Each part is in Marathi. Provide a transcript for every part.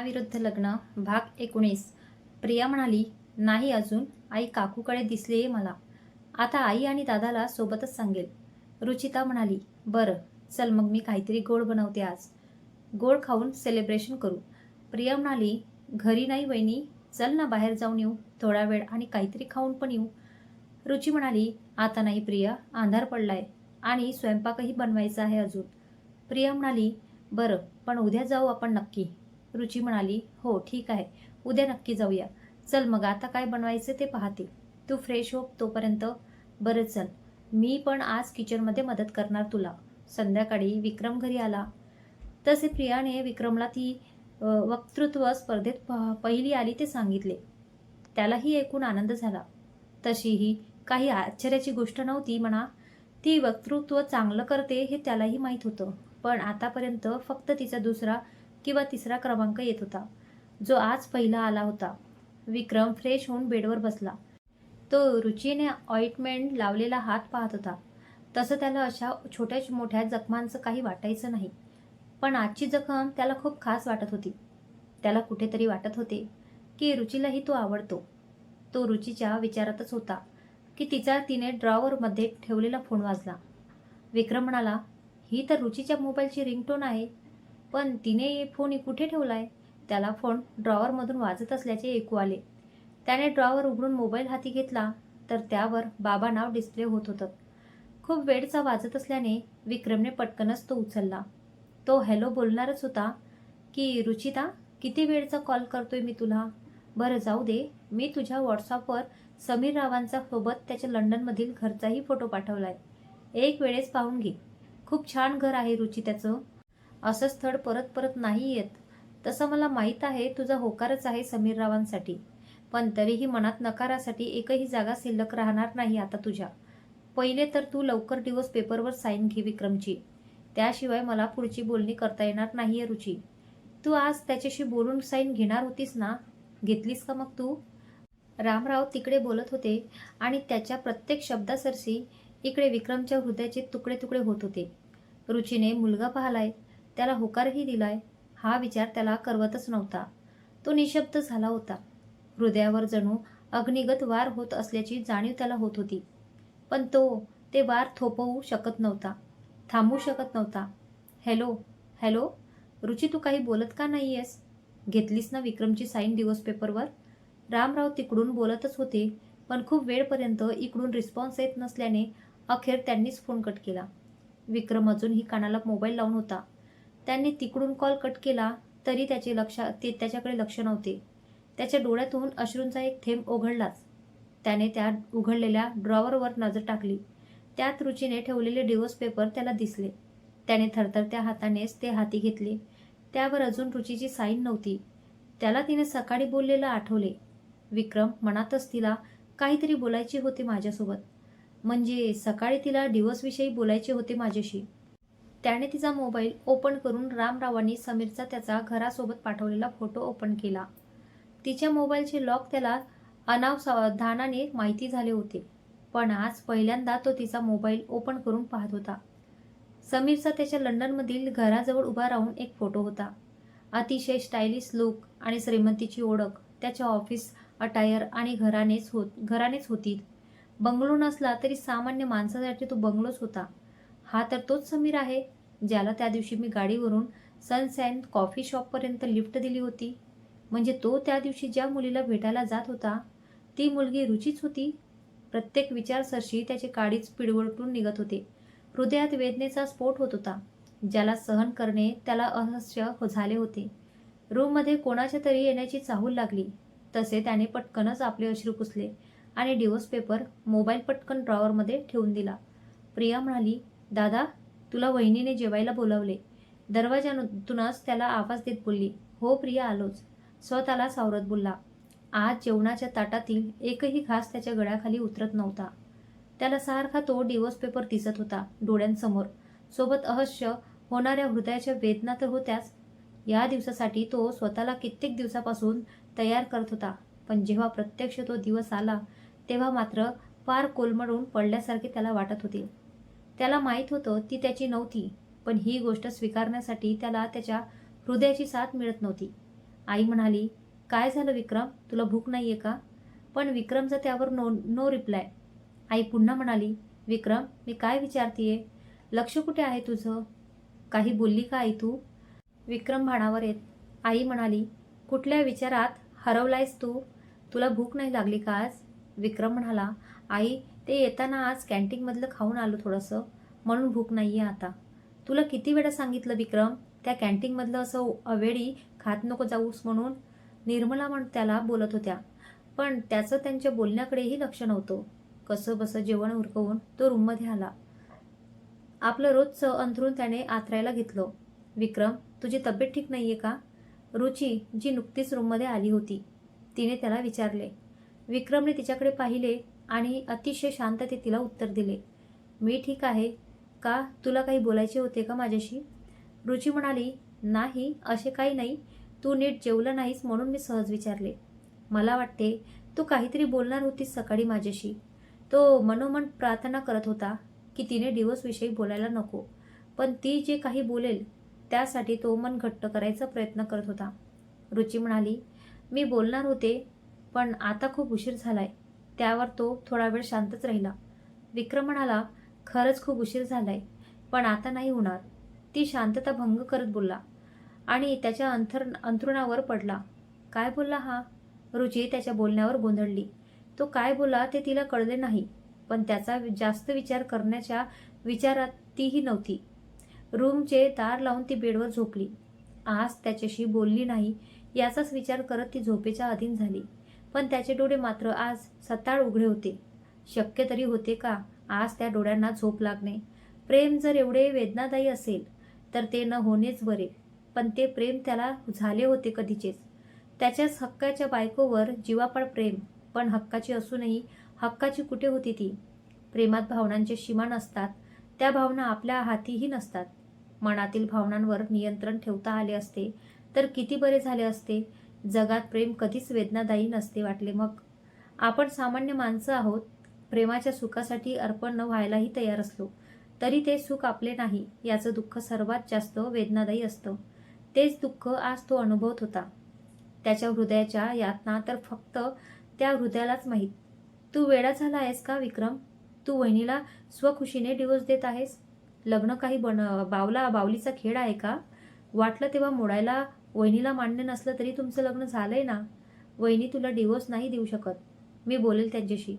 मनाविरुद्ध लग्न भाग 19. प्रिया म्हणाली, नाही अजून. आई काकूकडे दिसलीये मला. आता आई आणि दादाला सोबतच सांगेल. रुचिता म्हणाली, बरं चल मग मी काहीतरी गोड बनवते आज. गोड खाऊन सेलिब्रेशन करू. प्रिया म्हणाली, घरी नाही वहिनी, चल ना बाहेर जाऊन येऊ थोडा वेळ आणि काहीतरी खाऊन पण येऊ. रुची म्हणाली, आता नाही प्रिया, अंधार पडलाय आणि स्वयंपाकही बनवायचा आहे अजून. प्रिया म्हणाली, बरं पण उद्या जाऊ आपण नक्की. रुची म्हणाली, हो ठीक आहे, उद्या नक्की जाऊया. चल मग आता काय बनवायचं ते पाहते. तू फ्रेश हो तोपर्यंत. बरं चल, मी पण आज किचनमध्ये मदत करणार तुला. संध्याकाळी विक्रम घरी आला तसे प्रियाने विक्रमला ती वक्तृत्व स्पर्धेत पहिली आली ते सांगितले. त्यालाही ऐकून आनंद झाला. तशीही काही आश्चर्याची गोष्ट नव्हती म्हणा. ती वक्तृत्व चांगलं करते हे त्यालाही माहीत होतं, पण आतापर्यंत फक्त तिचा दुसरा किंवा तिसरा क्रमांक येत होता, जो आज पहिला आला होता. विक्रम फ्रेश होऊन बेडवर बसला. तो रुचीने ऑइंटमेंट लावलेला हात पाहत होता. तसं त्याला अशा छोट्या मोठ्या जखमांचं काही वाटायचं नाही, पण आजची जखम त्याला खूप खास वाटत होती. त्याला कुठेतरी वाटत होते की रुचीलाही तो आवडतो. तो रुचीच्या विचारातच होता की तिने ड्रॉवरमध्ये ठेवलेला फोन वाजला. विक्रम म्हणाला, ही तर रुचीच्या मोबाईलची रिंगटोन आहे, पण तिने फोन कुठे ठेवलाय? त्याला फोन ड्रॉवरमधून वाजत असल्याचे ऐकू आले. त्याने ड्रॉवर उघडून मोबाईल हाती घेतला तर त्यावर बाबा नाव डिस्प्ले होत होतं. खूप वेळचा वाजत असल्याने विक्रमने पटकनच तो उचलला. तो हॅलो बोलणारच होता की, रुचिता किती वेळचा कॉल करतोय मी तुला. बरं जाऊ दे, मी तुझ्या व्हॉट्सअपवर समीर रावांचा सोबत त्याच्या लंडनमधील घरचाही फोटो पाठवलाय. एक वेळेस पाहून घे. खूप छान घर आहे रुची त्याचं. असं स्थळ परत परत नाही येत. तसं मला माहीत आहे तुझा होकारच आहे समीर रावांसाठी, पण तरीही मनात नकारासाठी एकही जागा शिल्लक राहणार नाही आता तुझ्या. पहिले तर तू लवकर डिवोर्स पेपरवर साईन घे विक्रमची. त्याशिवाय मला पुढची बोलणी करता येणार नाहीये रुची. तू आज त्याच्याशी बोलून साईन घेणार होतीस ना, घेतलीस का मग तू? रामराव तिकडे बोलत होते आणि त्याच्या प्रत्येक शब्दासरशी इकडे विक्रमच्या हृदयाचे तुकडे तुकडे होत होते. रुचीने मुलगा पाहिलाय, त्याला होकारही दिलाय, हा विचार त्याला करवतच नव्हता. तो निशब्द झाला होता. हृदयावर जणू अग्निगत वार होत असल्याची जाणीव त्याला होत होती, पण तो ते वार थोपवू शकत नव्हता, थांबवू शकत नव्हता. हॅलो हॅलो, रुची तू काही बोलत का नाहीयेस? घेतलीस ना विक्रमची साईन डिवोर्स पेपरवर? रामराव तिकडून बोलतच होते, पण खूप वेळपर्यंत इकडून रिस्पॉन्स येत नसल्याने अखेर त्यांनीच फोन कट केला. विक्रम अजूनही कानाला मोबाईल लावून होता. त्यांनी तिकडून कॉल कट केला तरी त्याच्याकडे लक्ष नव्हते. त्याच्या डोळ्यातून अश्रूंचा एक थेंब ओघळलाच. त्याने त्या उघडलेल्या ड्रॉवरवर नजर टाकली. त्यात रुचीने ठेवलेले डिवोर्स पेपर त्याला दिसले. त्याने थरथरत्या हातानेच ते हाती घेतले. त्यावर अजून रुचीची साईन नव्हती. त्याला तिने सकाळी बोललेलं आठवले. विक्रम, मनातच तिला काहीतरी बोलायचे होते माझ्यासोबत. म्हणजे सकाळी तिला डिवोर्सविषयी बोलायचे होते माझ्याशी. त्याने तिचा मोबाईल ओपन करून रामरावांनी समीरचा त्याचा घरासोबत पाठवलेला फोटो ओपन केला. तिच्या मोबाईलचे लॉक त्याला अनावधानाने माहिती झाले होते, पण आज पहिल्यांदा तो तिचा मोबाईल ओपन करून पाहत होता. समीरचा त्याच्या लंडनमधील घराजवळ उभा राहून एक फोटो होता. अतिशय स्टायलिश लुक आणि श्रीमंतीची ओळख त्याच्या ऑफिस अटायर आणि घरानेच होती. बंगलो नसला तरी सामान्य माणसासाठी तो बंगलोच होता. हा तर तोच समीर आहे ज्याला त्या दिवशी मी गाडीवरून सनशाईन कॉफी शॉपपर्यंत लिफ्ट दिली होती. म्हणजे तो त्या दिवशी ज्या मुलीला भेटायला जात होता ती मुलगी रुचीच होती. प्रत्येक विचारसरशी त्याचे काळीज पिळवटून निघत होते. हृदयात वेदनेचा स्फोट होत होता, ज्याला सहन करणे त्याला अशक्य झाले होते. रूममध्ये कोणाच्या तरी येण्याची चाहूल लागली तसे त्याने पटकनच आपले अश्रू पुसले आणि डिवोर्स पेपर मोबाईल पटकन ड्रॉवरमध्ये ठेवून दिला. प्रिया म्हणाली, दादा तुला वहिनीने जेवायला बोलावले. दरवाजातूनच त्याला आवाज देत बोलली. हो प्रिया, आलोच. स्वतःला सावरत बोलला. आज जेवणाच्या ताटातील एकही घास त्याच्या गळ्याखाली उतरत नव्हता. त्याला सारखा तो डिवोर्स पेपर दिसत होता डोळ्यांसमोर. सोबत अहस्य होणाऱ्या हृदयाच्या वेदना तर होत्याच. या दिवसासाठी तो स्वतःला कित्येक दिवसापासून तयार करत होता, पण जेव्हा प्रत्यक्ष तो दिवस आला तेव्हा मात्र फार कोलमडून पडल्यासारखे त्याला वाटत होते. त्याला माहीत होतं ती त्याची नव्हती, पण ही गोष्ट स्वीकारण्यासाठी त्याला त्याच्या हृदयाची साथ मिळत नव्हती. आई म्हणाली, काय झालं विक्रम, तुला भूक नाही आहे का? पण विक्रमचा त्यावर नो नो रिप्लाय. आई पुन्हा म्हणाली, विक्रम मी काय विचारतीये, लक्ष कुठे आहे तुझं? काही बोलली का आई तू? विक्रम भानावर येत आई म्हणाली, कुठल्या विचारात हरवलायस तू? तुला भूक नाही लागली का आज? विक्रम म्हणाला, आई ते येताना आज कॅन्टीनमधलं खाऊन आलो थोडंसं, म्हणून भूक नाही आहे आता. तुला किती वेळा सांगितलं विक्रम, त्या कॅन्टीनमधलं असं अवेळी खात नको जाऊस म्हणून. निर्मला त्याला बोलत होत्या, पण त्याचं त्यांच्या बोलण्याकडेही लक्ष नव्हतं. कसं बसं जेवण उरकवून तो रूममध्ये आला. आपलं रोजचं अंथरूण त्याने आथरायला घेतलं. विक्रम तुझी तब्येत ठीक नाहीये का? रुची जी नुकतीच रूममध्ये आली होती तिने त्याला विचारले. विक्रमने तिच्याकडे पाहिले आणि अतिशय शांततेत तिला उत्तर दिले, मी ठीक आहे. का तुला काही बोलायचे होते का माझ्याशी? रुची म्हणाली, नाही असे काही नाही, तू नीट जेवलं नाहीस म्हणून मी सहज विचारले. मला वाटते तू काहीतरी बोलणार होतीस सकाळी माझ्याशी. तो मनोमन प्रार्थना करत होता की तिने डिवोर्सविषयी बोलायला नको, पण ती जे काही बोलेल त्यासाठी तो मन घट्ट करायचा प्रयत्न करत होता. रुची म्हणाली, मी बोलणार होते, पण आता खूप उशीर झालाय. त्यावर तो थोडा वेळ शांतच राहिला. विक्रम म्हणाला, खरंच खूप उशीर झालाय, पण आता नाही होणार. ती शांतता भंग करत बोलला आणि त्याच्या अंथरुणावर पडला. काय बोलला हा? रुची त्याच्या बोलण्यावर गोंधळली. तो काय बोलला ते तिला कळले नाही, पण त्याचा जास्त विचार करण्याच्या विचारात तीही नव्हती. रूमचे दार लावून ती बेडवर झोपली. आज त्याच्याशी बोलली नाही याचाच विचार करत ती झोपेच्या अधीन झाली. पण त्याचे डोळे मात्र आज सताळ उघडे होते. शक्य तरी होते का आज त्या डोळ्यांना झोप लागणे? प्रेम जर एवढे वेदनादायी असेल तर ते न होणेच बरे. पण ते प्रेम त्याला झाले होते कधीचेच. त्याच्याच हक्काच्या बायकोवर जीवापाड प्रेम, पण हक्काची असूनही हक्काची कुठे होती ती? प्रेमात भावनांचे सीमा नसतात, त्या भावना आपल्या हातीही नसतात. मनातील भावनांवर नियंत्रण ठेवता आले असते तर किती बरे झाले असते. जगात प्रेम कधीच वेदनादायी नसते वाटले मग. आपण सामान्य माणसं आहोत. प्रेमाच्या सुखासाठी अर्पण न व्हायलाही तयार असलो तरी ते सुख आपले नाही याचं दुःख सर्वात जास्त वेदनादायी असतं. तेच दुःख आज तो अनुभवत होता. त्याच्या हृदयाच्या यातना तर फक्त त्या हृदयालाच माहीत. तू वेडा झाला आहेस का विक्रम? तू वहिनीला स्वखुशीने डिवोर्स देत आहेस? लग्न काही बावलीचा खेळ आहे का? वाटलं तेव्हा मोडायला वहिनीला मान्य नसलं तरी तुमचं लग्न झालंय ना. वहिनी तुला डिवोर्स नाही देऊ शकत. मी बोलेल त्यांच्याशी.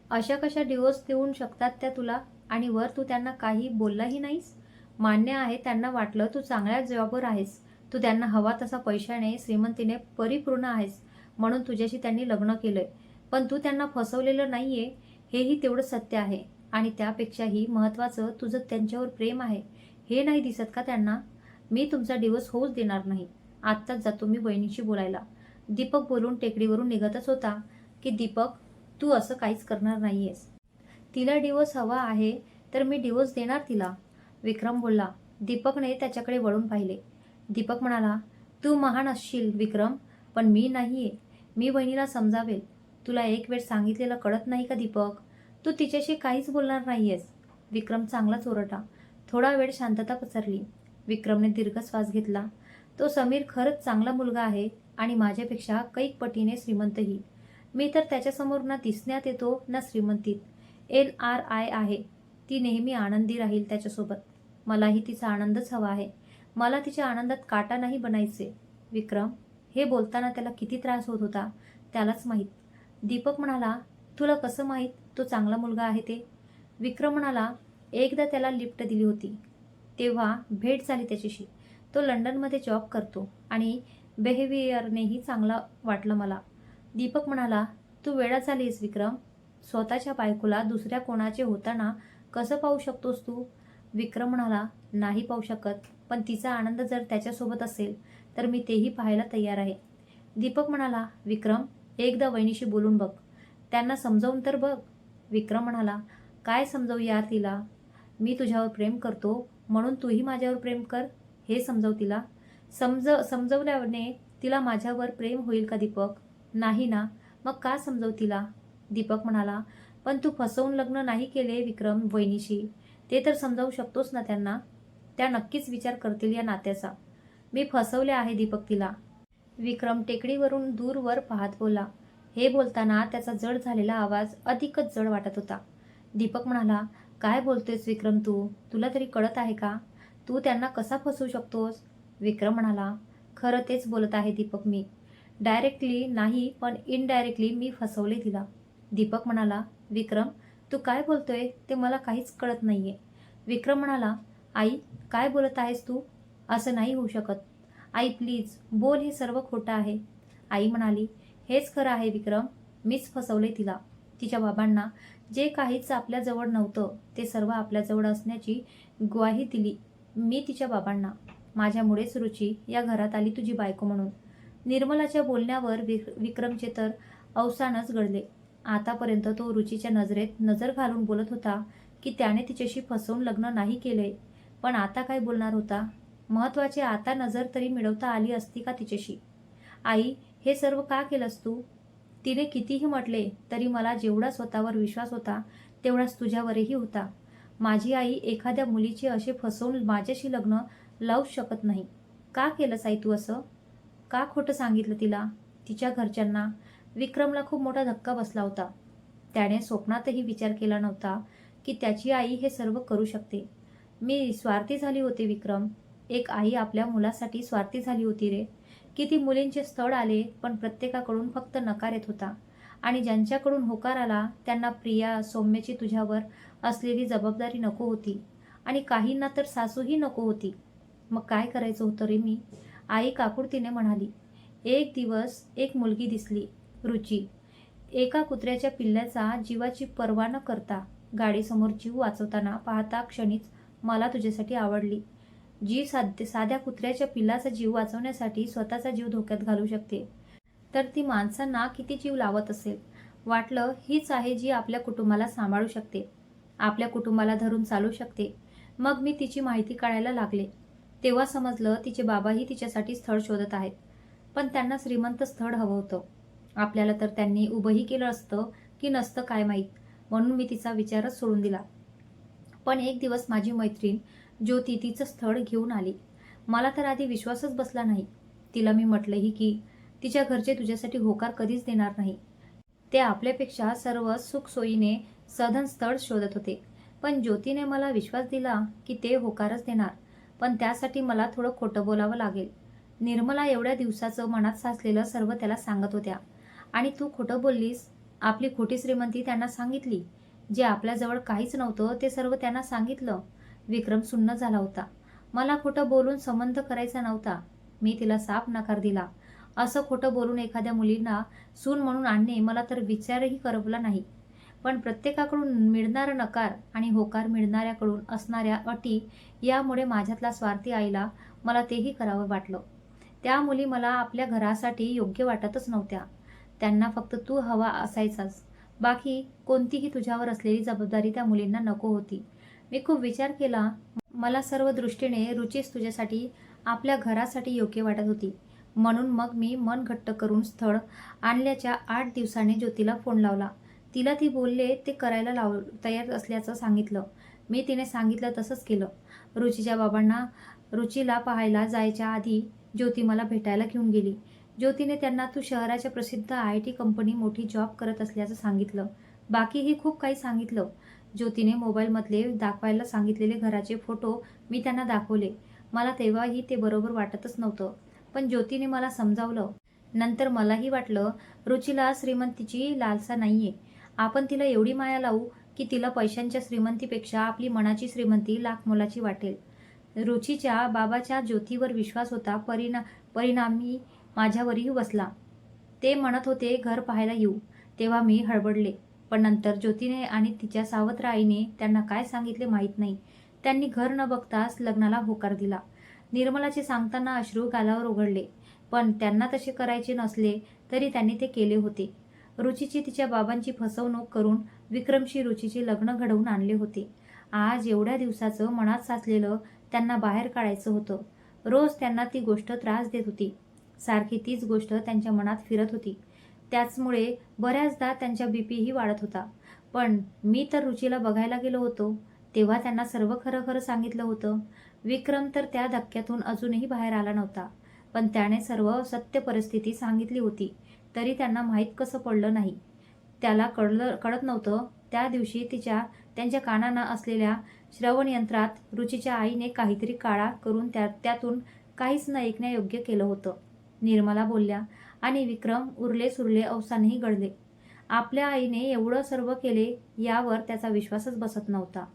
अशा कशा डिवोर्स देऊन शकतात त्या तुला? आणि वर तू त्यांना काही बोललाही नाहीस. मान्य आहे त्यांना वाटलं तू चांगल्या जॉबवर आहेस, तू त्यांना हवा तसा पैशाने श्रीमंतीने परिपूर्ण आहेस म्हणून तुझ्याशी त्यांनी लग्न केलंय. पण तू त्यांना फसवलेलं नाहीये हेही तेवढं सत्य आहे. आणि त्यापेक्षाही महत्त्वाचं तुझं त्यांच्यावर प्रेम आहे हे नाही दिसत का त्यांना? मी तुमचा डिवोर्स होऊच देणार नाही. आत्ताच जातो मी बहिणीशी बोलायला. दीपक बोलून टेकडीवरून निघतच होता की दीपक तू असं काहीच करणार नाहीयेस. तिला डिवोर्स हवा आहे तर मी डिवोर्स देणार तिला. विक्रम बोलला. दीपकने त्याच्याकडे वळून पाहिले. दीपक म्हणाला, तू महान असशील विक्रम, पण मी नाहीये. मी बहिणीला समजावेल. तुला एक वेळ सांगितलेलं कळत नाही का दीपक? तू तिच्याशी काहीच बोलणार नाहीयेस. विक्रम चांगलाच ओरडला. थोडा वेळ शांतता पसरली. विक्रमने दीर्घ श्वास घेतला. तो समीर खरंच चांगला मुलगा आहे आणि माझ्यापेक्षा कैक पटीने श्रीमंतही. मी तर त्याच्यासमोर ना दिसण्यात येतो ना श्रीमंतीत. NRI आहे. ती नेहमी आनंदी राहील त्याच्यासोबत. मलाही तिचा आनंदच हवा आहे. मला तिच्या आनंदात काटा नाही बनायचे. विक्रम हे बोलताना त्याला किती त्रास होत होता त्यालाच माहीत. दीपक म्हणाला, तुला कसं माहीत तो चांगला मुलगा आहे ते? विक्रम म्हणाला, एकदा त्याला लिफ्ट दिली होती तेव्हा भेट झाली त्याच्याशी. तो लंडनमध्ये जॉब करतो आणि बिहेवियरनेही चांगला वाटलं मला. दीपक म्हणाला, तू वेडा झालीस विक्रम. स्वतःच्या बायकोला दुसऱ्या कोणाचे होताना कसं पाहू शकतोस तू? विक्रम म्हणाला, नाही पाहू शकत, पण तिचा आनंद जर त्याच्यासोबत असेल तर मी तेही पाहायला तयार आहे. दीपक म्हणाला, विक्रम एकदा वहिनीशी बोलून बघ. त्यांना समजावून तर बघ. विक्रम म्हणाला, काय समजावू यार तिला? मी तुझ्यावर प्रेम करतो म्हणून तूही माझ्यावर प्रेम कर हे समजाव तिला. समजवल्याने तिला माझ्यावर प्रेम होईल का दीपक? नाही ना. मग का समजव तिला? दीपक म्हणाला, पण तू फसवून लग्न नाही केले विक्रम वहिनीशी. ते तर समजावू शकतोस ना त्यांना. त्या नक्कीच विचार करतील या नात्याचा. मी फसवले आहे दीपक तिला. विक्रम टेकडीवरून दूरवर पाहत बोलला. हे बोलताना त्याचा जड झालेला आवाज अधिकच जड वाटत होता. दीपक म्हणाला, काय बोलतोयस विक्रम तू? तुला तरी कळत आहे का? तू त्यांना कसा फसवू शकतोस? विक्रम म्हणाला, खरं तेच बोलत आहे दीपक मी. डायरेक्टली नाही पण इनडायरेक्टली मी फसवले तिला. दीपक म्हणाला, विक्रम तू काय बोलतोय ते मला काहीच कळत नाहीये. विक्रम म्हणाला, आई काय बोलत आहेस तू? असं नाही होऊ शकत. आई प्लीज बोल, हे सर्व खोटं आहे. आई म्हणाली, हेच खरं आहे विक्रम, मीच फसवले तिला. तिच्या बाबांना जे काहीच आपल्याजवळ नव्हतं ते सर्व आपल्याजवळ असण्याची ग्वाही दिली मी तिच्या बाबांना. माझ्यामुळेच रुची या घरात आली तुझी बायको म्हणून. निर्मलाच्या बोलण्यावर विक्रमचे तर अवसानच घडले. आतापर्यंत तो रुचीच्या नजरेत नजर घालून बोलत होता की त्याने तिच्याशी फसवून लग्न नाही केलंय, पण आता काय बोलणार होता? महत्वाचे आता नजर तरी मिळवता आली असती का तिच्याशी? आई हे सर्व का केलंस तू? तिने कितीही म्हटले तरी मला जेवढा स्वतःवर विश्वास होता तेवढाच तुझ्यावरही होता. माझी आई एखाद्या मुलीचे असे फसवून माझ्याशी लग्न लावूच शकत नाही. का केलंस आई तू असं? का खोटं सांगितलं तिला, तिच्या घरच्यांना? विक्रमला खूप मोठा धक्का बसला होता. त्याने स्वप्नातही विचार केला नव्हता की त्याची आई हे सर्व करू शकते. मी स्वार्थी झाली होते विक्रम. एक आई आपल्या मुलासाठी स्वार्थी झाली होती रे. किती मुलींचे स्थळ आले पण प्रत्येकाकडून फक्त नकार येत होता. आणि ज्यांच्याकडून होकार आला त्यांना प्रिया सौम्याची तुझ्यावर असलेली जबाबदारी नको होती. आणि काहींना तर सासूही नको होती. मग काय करायचं होतं रे मी? आई काकुळतीने म्हणाली. एक दिवस एक मुलगी दिसली, रुची. एका कुत्र्याच्या पिल्ल्याचा जीवाची पर्वा न करता गाडीसमोर जीव वाचवताना पाहता क्षणीच मला तुझ्यासाठी आवडली. जी साध्या कुत्र्याच्या पिल्लाचा जीव वाचवण्यासाठी स्वतःचा जीव धोक्यात घालू शकते, तर ती माणसांना किती जीव लावत असेल. वाटलं हीच आहे जी आपल्या कुटुंबाला सांभाळू शकते, आपल्या कुटुंबाला धरून चालू शकते. मग मी तिची माहिती काढायला लागले. तेव्हा समजलं तिचे बाबाही तिच्यासाठी स्थळ शोधत आहेत. पण त्यांना श्रीमंत स्थळ हवं होतं. आपल्याला तर त्यांनी उभंही केलं असतं की नसतं काय माहीत, म्हणून मी तिचा विचारच सोडून दिला. पण एक दिवस माझी मैत्रीण ज्योती तिचं स्थळ घेऊन आली. मला तर आधी विश्वासच बसला नाही. तिला मी म्हटलंही की तिच्या घरचे तुझ्यासाठी होकार कधीच देणार नाही. ते आपल्यापेक्षा सर्व सुखसोयीने सधन स्थळ शोधत होते. पण ज्योतीने मला विश्वास दिला की ते होकारच देणार, पण त्यासाठी मला थोडं खोटं बोलावं लागेल. निर्मला एवढ्या दिवसाचं मनात साचलेलं सर्व त्याला सांगत होत्या. आणि तू खोटं बोललीस. आपली खोटी श्रीमंती त्यांना सांगितली. जे आपल्याजवळ काहीच नव्हतं ते सर्व त्यांना सांगितलं. विक्रम सुन्न झाला होता. मला खोटं बोलून संबंध करायचा नव्हता. मी तिला साफ नकार दिला. असं खोटं बोलून एखाद्या मुलींना सून म्हणून आणणे मला तर विचारही करवला नाही. पण प्रत्येकाकडून मिळणारा नकार आणि होकार मिळणाऱ्याकडून असणाऱ्या अटी यामुळे माझ्यातला स्वार्थी आईला मला तेही करावं वाटलं. त्या मुली मला आपल्या घरासाठी योग्य वाटतच नव्हत्या. त्यांना फक्त तू हवा असायचास. बाकी कोणतीही तुझ्यावर असलेली जबाबदारी त्या मुलींना नको होती. मी खूप विचार केला. मला सर्व दृष्टीने रुचीच तुझ्यासाठी आपल्या घरासाठी योग्य वाटत होती. म्हणून मग मी मन घट्ट करून स्थळ आणल्याच्या 8 दिवसाने ज्योतीला फोन लावला. तिला ती बोलले ते करायला तयार असल्याचं सांगितलं. मी तिने सांगितलं तसंच केलं. रुचीच्या बाबांना रुचीला पाहायला जायच्या आधी ज्योती मला भेटायला घेऊन गेली. ज्योतीने त्यांना तू शहराच्या प्रसिद्ध IT कंपनी मोठी जॉब करत असल्याचं सांगितलं. बाकीही खूप काही सांगितलं. ज्योतीने मोबाईलमधले दाखवायला सांगितलेले घराचे फोटो मी त्यांना दाखवले. मला तेव्हाही ते बरोबर वाटतच नव्हतं, पण ज्योतीने मला समजावलं. नंतर मलाही वाटलं रुचीला श्रीमंतीची लालसा नाहीये. आपण तिला एवढी माया लावू की तिला पैशांच्या श्रीमंतीपेक्षा आपली मनाची श्रीमंती लाख मोलाची वाटेल. रुचीच्या बाबाच्या ज्योतीवर विश्वास होता, परिणामी माझ्यावरही बसला. ते म्हणत होते घर पाहायला येऊ. तेव्हा मी हडबडले. पण नंतर ज्योतीने आणि तिच्या सावत्र आईने त्यांना काय सांगितले माहीत नाही. त्यांनी घर न बघताच लग्नाला होकार दिला. निर्मलाचे सांगताना अश्रू गालावर ओघळले. पण त्यांना तसे करायचे नसले तरी त्यांनी ते केले होते. रुचीची तिच्या बाबांची फसवणूक करून विक्रमशी रुचीचे लग्न घडवून आणले होते. आज एवढ्या दिवसाचं मनात साचलेलं त्यांना बाहेर काढायचं होतं. रोज त्यांना ती गोष्ट त्रास देत होती. सारखी तीच गोष्ट त्यांच्या मनात फिरत होती. त्याचमुळे बऱ्याचदा त्यांचा बीपीही वाढत होता. पण मी तर रुचीला बघायला गेलो होतो तेव्हा त्यांना सर्व खरं खरं सांगितलं होतं. विक्रम तर त्या धक्क्यातून अजूनही बाहेर आला नव्हता. पण त्याने सर्व सत्य परिस्थिती सांगितली होती, तरी त्यांना माहीत कसं पडलं नाही. त्याला कळत नव्हतं त्या दिवशी त्यांच्या कानांना असलेल्या श्रवणयंत्रात रुचीच्या आईने काहीतरी काळा करून त्यातून काहीच न ऐकण्यायोग्य केलं होतं. निर्मला बोलल्या आणि विक्रम उरले सुरले अवसानही गळले. आपल्या आईने एवढं सर्व केले यावर त्याचा विश्वासच बसत नव्हता.